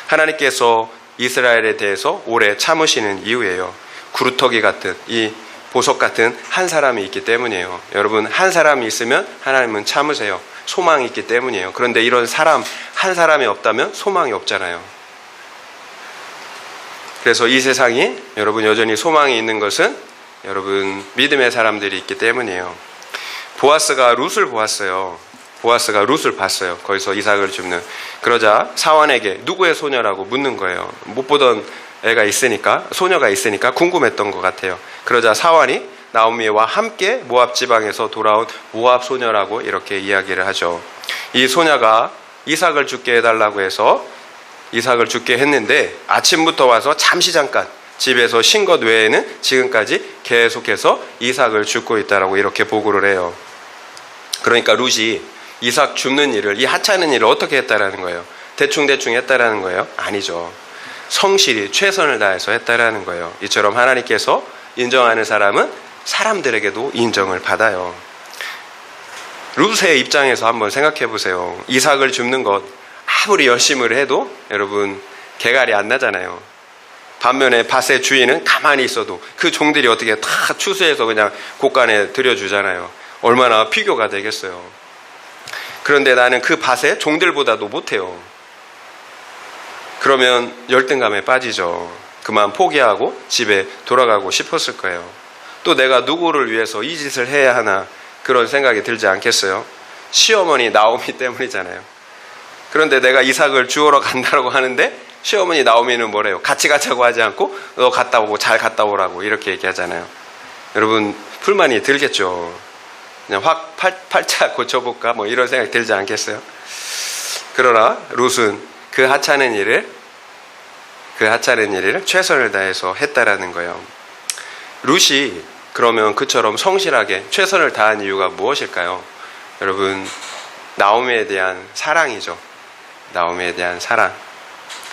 하나님께서 이스라엘에 대해서 오래 참으시는 이유예요. 구루터기 같은, 이 보석 같은 한 사람이 있기 때문이에요. 여러분 한 사람이 있으면 하나님은 참으세요. 소망이 있기 때문이에요. 그런데 이런 한 사람이 없다면 소망이 없잖아요. 그래서 이 세상이 여러분 여전히 소망이 있는 것은 여러분 믿음의 사람들이 있기 때문이에요. 보아스가 룻을 보았어요. 거기서 이삭을 줍는. 그러자 사환에게 누구의 소녀라고 묻는 거예요. 못 보던 애가 있으니까, 소녀가 있으니까 궁금했던 것 같아요. 그러자 사환이 나오미와 함께 모압 지방에서 돌아온 모압 소녀라고 이렇게 이야기를 하죠. 이 소녀가 이삭을 죽게 해달라고 해서 이삭을 죽게 했는데 아침부터 와서 잠깐 집에서 쉰 것 외에는 지금까지 계속해서 이삭을 죽고 있다라고 이렇게 보고를 해요. 그러니까 룻이 이삭 줍는 일을, 이 하찮은 일을 어떻게 했다라는 거예요? 대충 했다라는 거예요? 아니죠. 성실히 최선을 다해서 했다라는 거예요. 이처럼 하나님께서 인정하는 사람은 사람들에게도 인정을 받아요. 룻의 입장에서 한번 생각해 보세요. 이삭을 줍는 것 아무리 열심히 해도 여러분 개갈이 안 나잖아요. 반면에 밭의 주인은 가만히 있어도 그 종들이 어떻게 다 추수해서 그냥 곳간에 들여주잖아요. 얼마나 피교가 되겠어요. 그런데 나는 그 밭에 종들보다도 못해요. 그러면 열등감에 빠지죠. 그만 포기하고 집에 돌아가고 싶었을 거예요. 또 내가 누구를 위해서 이 짓을 해야 하나 그런 생각이 들지 않겠어요? 시어머니 나오미 때문이잖아요. 그런데 내가 이삭을 주우러 간다고 하는데 시어머니 나오미는 뭐래요? 같이 가자고 하지 않고 너 갔다 오고 잘 갔다 오라고 이렇게 얘기하잖아요. 여러분 불만이 들겠죠. 그냥 확 팔자 고쳐볼까 뭐 이런 생각 들지 않겠어요? 그러나 룻은 그 하찮은 일을 최선을 다해서 했다라는 거예요. 룻이 그러면 그처럼 성실하게 최선을 다한 이유가 무엇일까요? 여러분 나오미에 대한 사랑이죠. 나오미에 대한 사랑.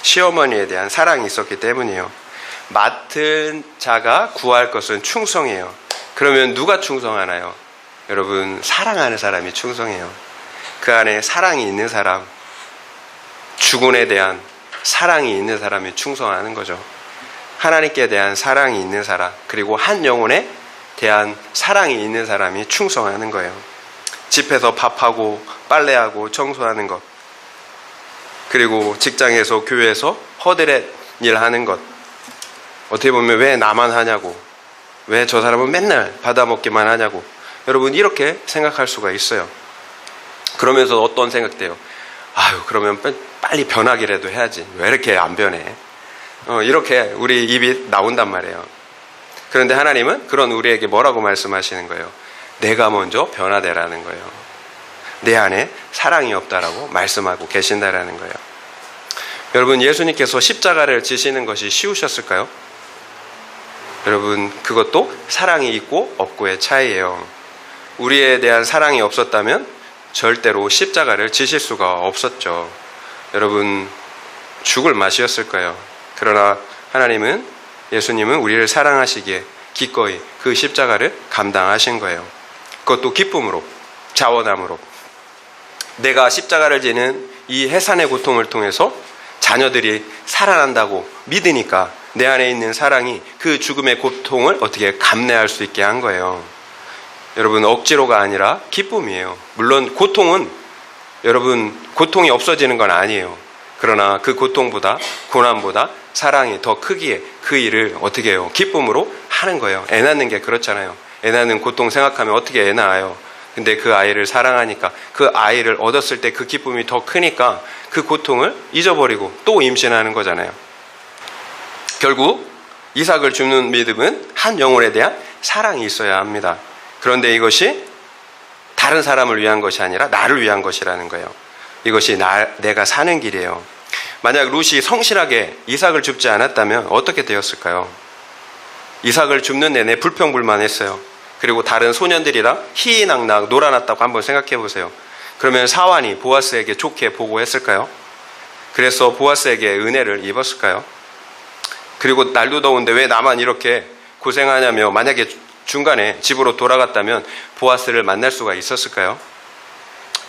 시어머니에 대한 사랑이 있었기 때문이에요. 맡은 자가 구할 것은 충성이에요. 그러면 누가 충성하나요? 여러분 사랑하는 사람이 충성해요. 그 안에 사랑이 있는 사람, 주군에 대한 사랑이 있는 사람이 충성하는 거죠. 하나님께 대한 사랑이 있는 사람, 그리고 한 영혼에 대한 사랑이 있는 사람이 충성하는 거예요. 집에서 밥하고 빨래하고 청소하는 것, 그리고 직장에서 교회에서 허드렛 일하는 것. 어떻게 보면 왜 나만 하냐고, 왜 저 사람은 맨날 받아먹기만 하냐고 여러분 이렇게 생각할 수가 있어요. 그러면서 어떤 생각돼요? 아유 그러면 빨리 변하기라도 해야지, 왜 이렇게 안 변해? 이렇게 우리 입이 나온단 말이에요. 그런데 하나님은 그런 우리에게 뭐라고 말씀하시는 거예요? 내가 먼저 변화되라는 거예요. 내 안에 사랑이 없다라고 말씀하고 계신다라는 거예요. 여러분 예수님께서 십자가를 지시는 것이 쉬우셨을까요? 여러분 그것도 사랑이 있고 없고의 차이예요. 우리에 대한 사랑이 없었다면 절대로 십자가를 지실 수가 없었죠. 여러분 죽을 맛이었을 거예요. 그러나 하나님은, 예수님은 우리를 사랑하시기에 기꺼이 그 십자가를 감당하신 거예요. 그것도 기쁨으로, 자원함으로. 내가 십자가를 지는 이 해산의 고통을 통해서 자녀들이 살아난다고 믿으니까 내 안에 있는 사랑이 그 죽음의 고통을 어떻게 감내할 수 있게 한 거예요. 여러분 억지로가 아니라 기쁨이에요. 물론 고통은, 여러분 고통이 없어지는 건 아니에요. 그러나 그 고통보다, 고난보다 사랑이 더 크기에 그 일을 어떻게 해요? 기쁨으로 하는 거예요. 애 낳는 게 그렇잖아요. 애 낳는 고통 생각하면 어떻게 애 낳아요? 근데 그 아이를 사랑하니까, 그 아이를 얻었을 때 그 기쁨이 더 크니까 그 고통을 잊어버리고 또 임신하는 거잖아요. 결국 이삭을 줍는 믿음은 한 영혼에 대한 사랑이 있어야 합니다. 그런데 이것이 다른 사람을 위한 것이 아니라 나를 위한 것이라는 거예요. 이것이 내가 사는 길이에요. 만약 룻이 성실하게 이삭을 줍지 않았다면 어떻게 되었을까요? 이삭을 줍는 내내 불평불만했어요. 그리고 다른 소년들이랑 희희낙낙 놀아났다고 한번 생각해 보세요. 그러면 사환이 보아스에게 좋게 보고했을까요? 그래서 보아스에게 은혜를 입었을까요? 그리고 날도 더운데 왜 나만 이렇게 고생하냐며 만약에 중간에 집으로 돌아갔다면 보아스를 만날 수가 있었을까요?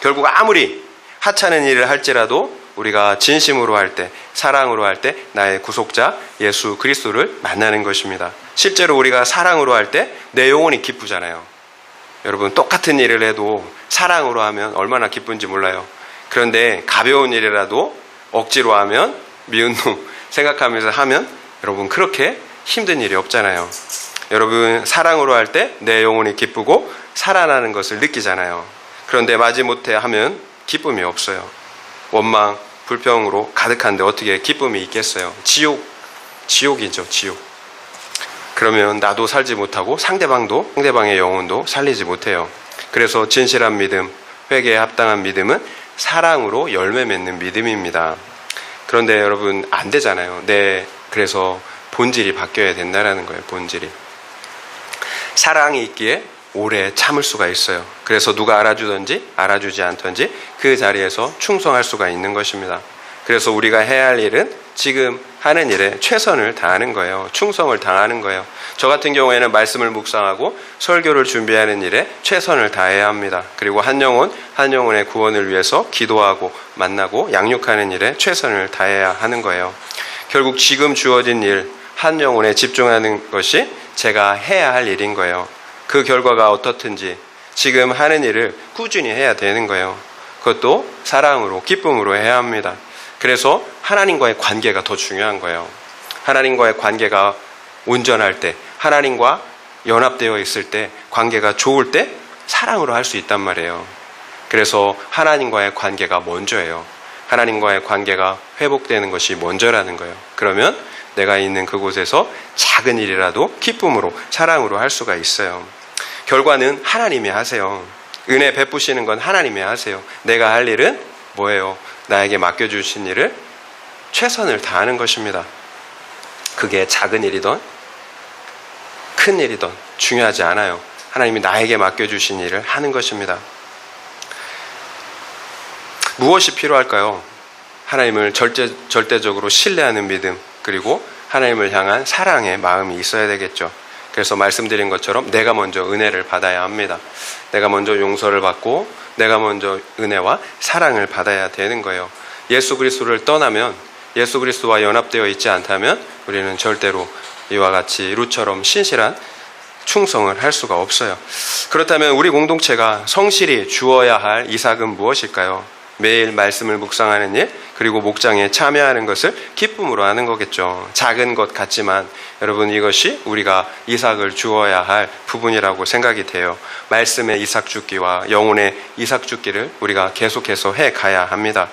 결국 아무리 하찮은 일을 할지라도 우리가 진심으로 할 때, 사랑으로 할 때 나의 구속자 예수 그리스도를 만나는 것입니다. 실제로 우리가 사랑으로 할 때 내 영혼이 기쁘잖아요. 여러분 똑같은 일을 해도 사랑으로 하면 얼마나 기쁜지 몰라요. 그런데 가벼운 일이라도 억지로 하면, 미운 놈 생각하면서 하면 여러분 그렇게 힘든 일이 없잖아요. 여러분 사랑으로 할 때 내 영혼이 기쁘고 살아나는 것을 느끼잖아요. 그런데 마지못해 하면 기쁨이 없어요. 원망, 불평으로 가득한데 어떻게 기쁨이 있겠어요? 지옥이죠, 지옥. 그러면 나도 살지 못하고 상대방의 영혼도 살리지 못해요. 그래서 진실한 믿음, 회개에 합당한 믿음은 사랑으로 열매 맺는 믿음입니다. 그런데 여러분 안 되잖아요. 그래서 본질이 바뀌어야 된다는 거예요. 본질이. 사랑이 있기에 오래 참을 수가 있어요. 그래서 누가 알아주든지 알아주지 않든지 그 자리에서 충성할 수가 있는 것입니다. 그래서 우리가 해야 할 일은 지금 하는 일에 최선을 다하는 거예요. 충성을 다하는 거예요. 저 같은 경우에는 말씀을 묵상하고 설교를 준비하는 일에 최선을 다해야 합니다. 그리고 한 영혼의 구원을 위해서 기도하고 만나고 양육하는 일에 최선을 다해야 하는 거예요. 결국 지금 주어진 일, 한 영혼에 집중하는 것이 제가 해야 할 일인 거예요. 그 결과가 어떻든지 지금 하는 일을 꾸준히 해야 되는 거예요. 그것도 사랑으로, 기쁨으로 해야 합니다. 그래서 하나님과의 관계가 더 중요한 거예요. 하나님과의 관계가 온전할 때, 하나님과 연합되어 있을 때, 관계가 좋을 때 사랑으로 할 수 있단 말이에요. 그래서 하나님과의 관계가 먼저예요. 하나님과의 관계가 회복되는 것이 먼저라는 거예요. 그러면 내가 있는 그곳에서 작은 일이라도 기쁨으로, 사랑으로 할 수가 있어요. 결과는 하나님이 하세요. 은혜 베푸시는 건 하나님이 하세요. 내가 할 일은 뭐예요? 나에게 맡겨주신 일을 최선을 다하는 것입니다. 그게 작은 일이든 큰 일이든 중요하지 않아요. 하나님이 나에게 맡겨주신 일을 하는 것입니다. 무엇이 필요할까요? 하나님을 절대적으로 신뢰하는 믿음, 그리고 하나님을 향한 사랑의 마음이 있어야 되겠죠. 그래서 말씀드린 것처럼 내가 먼저 은혜를 받아야 합니다. 내가 먼저 용서를 받고 내가 먼저 은혜와 사랑을 받아야 되는 거예요. 예수 그리스도를 떠나면, 예수 그리스도와 연합되어 있지 않다면 우리는 절대로 이와 같이 룻처럼 신실한 충성을 할 수가 없어요. 그렇다면 우리 공동체가 성실히 주어야 할 이삭은 무엇일까요? 매일 말씀을 묵상하는 일, 그리고 목장에 참여하는 것을 기쁨으로 하는 거겠죠. 작은 것 같지만 여러분, 이것이 우리가 이삭을 주어야 할 부분이라고 생각이 돼요. 말씀의 이삭 죽기와 영혼의 이삭 죽기를 우리가 계속해서 해가야 합니다.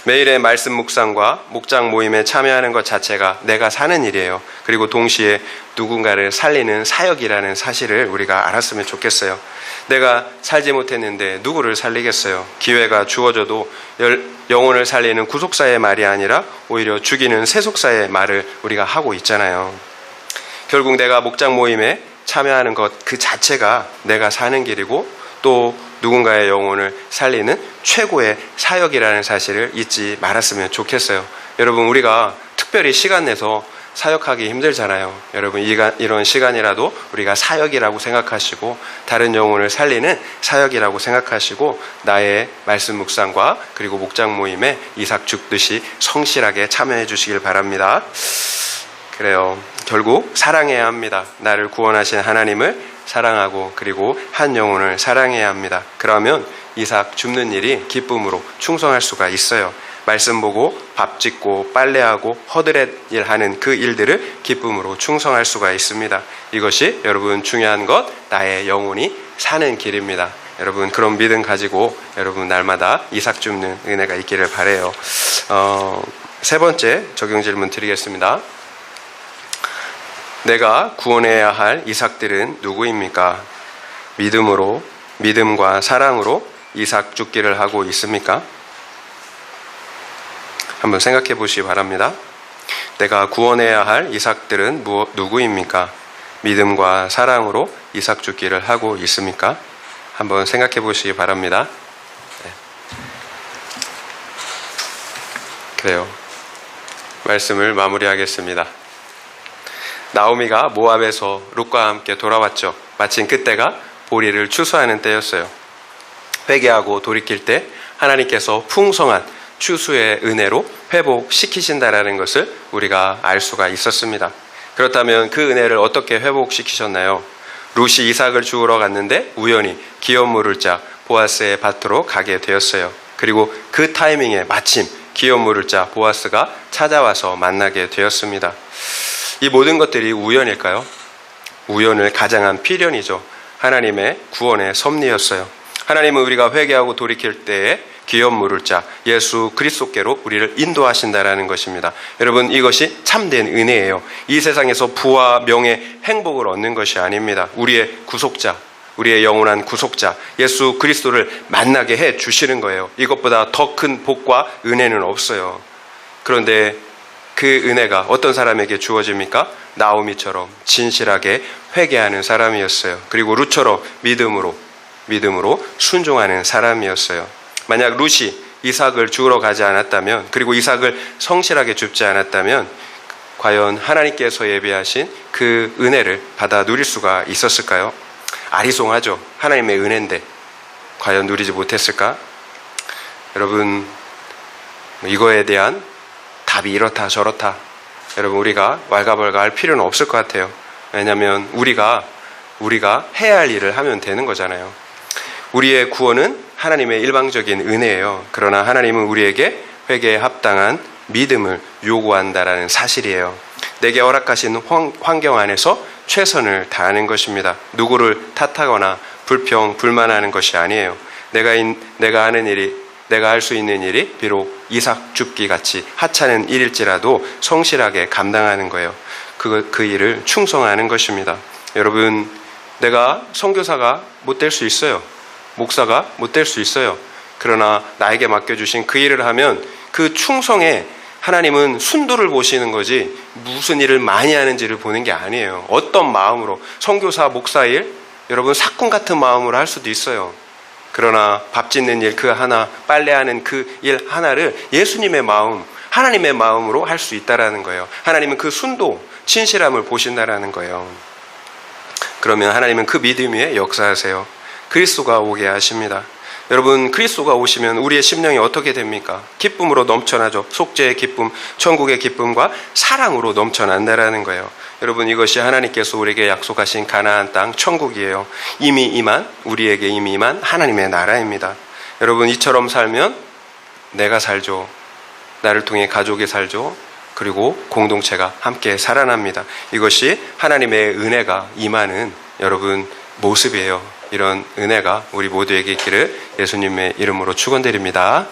매일의 말씀 묵상과 목장 모임에 참여하는 것 자체가 내가 사는 일이에요. 그리고 동시에 누군가를 살리는 사역이라는 사실을 우리가 알았으면 좋겠어요. 내가 살지 못했는데 누구를 살리겠어요? 기회가 주어져도 영혼을 살리는 구속사의 말이 아니라 오히려 죽이는 세속사의 말을 우리가 하고 있잖아요. 결국 내가 목장 모임에 참여하는 것 그 자체가 내가 사는 길이고 또 누군가의 영혼을 살리는 최고의 사역이라는 사실을 잊지 말았으면 좋겠어요. 여러분, 우리가 특별히 시간 내서 사역하기 힘들잖아요. 여러분, 이런 시간이라도 우리가 사역이라고 생각하시고 다른 영혼을 살리는 사역이라고 생각하시고 나의 말씀 묵상과 그리고 목장 모임에 이삭 죽듯이 성실하게 참여해 주시길 바랍니다. 그래요. 결국 사랑해야 합니다. 나를 구원하신 하나님을 사랑하고 그리고 한 영혼을 사랑해야 합니다. 그러면 이삭 줍는 일이 기쁨으로 충성할 수가 있어요. 말씀 보고 밥 짓고 빨래하고 허드렛 일하는 그 일들을 기쁨으로 충성할 수가 있습니다. 이것이 여러분 중요한 것, 나의 영혼이 사는 길입니다. 여러분, 그런 믿음 가지고 여러분 날마다 이삭 줍는 은혜가 있기를 바라요. 세 번째 적용 질문 드리겠습니다. 내가 구원해야 할 이삭들은 누구입니까? 믿음과 사랑으로 이삭 죽기를 하고 있습니까? 한번 생각해 보시기 바랍니다. 내가 구원해야 할 이삭들은 누구입니까? 믿음과 사랑으로 이삭 죽기를 하고 있습니까? 한번 생각해 보시기 바랍니다. 네. 그래요. 말씀을 마무리하겠습니다. 나오미가 모압에서 룻과 함께 돌아왔죠. 마침 그때가 보리를 추수하는 때였어요. 회개하고 돌이킬 때 하나님께서 풍성한 추수의 은혜로 회복시키신다라는 것을 우리가 알 수가 있었습니다. 그렇다면 그 은혜를 어떻게 회복시키셨나요? 룻이 이삭을 주우러 갔는데 우연히 기업 물을 자 보아스의 밭으로 가게 되었어요. 그리고 그 타이밍에 마침 기업 물을 자 보아스가 찾아와서 만나게 되었습니다. 이 모든 것들이 우연일까요? 우연을 가장한 필연이죠. 하나님의 구원의 섭리였어요. 하나님은 우리가 회개하고 돌이킬 때에 기업 물을 자 예수 그리스도께로 우리를 인도하신다라는 것입니다. 여러분, 이것이 참된 은혜예요. 이 세상에서 부와 명예, 행복을 얻는 것이 아닙니다. 우리의 구속자, 우리의 영원한 구속자 예수 그리스도를 만나게 해 주시는 거예요. 이것보다 더 큰 복과 은혜는 없어요. 그런데 그 은혜가 어떤 사람에게 주어집니까? 나오미처럼 진실하게 회개하는 사람이었어요. 그리고 룻처럼 믿음으로 순종하는 사람이었어요. 만약 룻이 이삭을 죽으러 가지 않았다면, 그리고 이삭을 성실하게 줍지 않았다면 과연 하나님께서 예비하신 그 은혜를 받아 누릴 수가 있었을까요? 아리송하죠. 하나님의 은혜인데 과연 누리지 못했을까? 여러분, 이거에 대한 답이 이렇다 저렇다, 여러분, 우리가 왈가벌가 할 필요는 없을 것 같아요. 왜냐하면 우리가 해야 할 일을 하면 되는 거잖아요. 우리의 구원은 하나님의 일방적인 은혜예요. 그러나 하나님은 우리에게 회개에 합당한 믿음을 요구한다라는 사실이에요. 내게 허락하신 환경 안에서 최선을 다하는 것입니다. 누구를 탓하거나 불만하는 것이 아니에요. 내가 할 수 있는 일이 비록 이삭 줍기 같이 하찮은 일일지라도 성실하게 감당하는 거예요. 그 일을 충성하는 것입니다. 여러분, 내가 선교사가 못 될 수 있어요. 목사가 못 될 수 있어요. 그러나 나에게 맡겨주신 그 일을 하면 그 충성에 하나님은 순도를 보시는 거지 무슨 일을 많이 하는지를 보는 게 아니에요. 어떤 마음으로, 선교사, 목사 일, 여러분 사꾼 같은 마음으로 할 수도 있어요. 그러나 밥 짓는 일 그 하나, 빨래하는 그 일 하나를 예수님의 마음, 하나님의 마음으로 할 수 있다라는 거예요. 하나님은 그 순도, 진실함을 보신다라는 거예요. 그러면 하나님은 그 믿음 위에 역사하세요. 그리스도가 오게 하십니다. 여러분, 그리스도가 오시면 우리의 심령이 어떻게 됩니까? 기쁨으로 넘쳐나죠. 속죄의 기쁨, 천국의 기쁨과 사랑으로 넘쳐난다라는 거예요. 여러분, 이것이 하나님께서 우리에게 약속하신 가나안 땅 천국이에요. 우리에게 이미 임한 하나님의 나라입니다. 여러분, 이처럼 살면 내가 살죠. 나를 통해 가족이 살죠. 그리고 공동체가 함께 살아납니다. 이것이 하나님의 은혜가 임하는 여러분 모습이에요. 이런 은혜가 우리 모두에게 있기를 예수님의 이름으로 축원드립니다.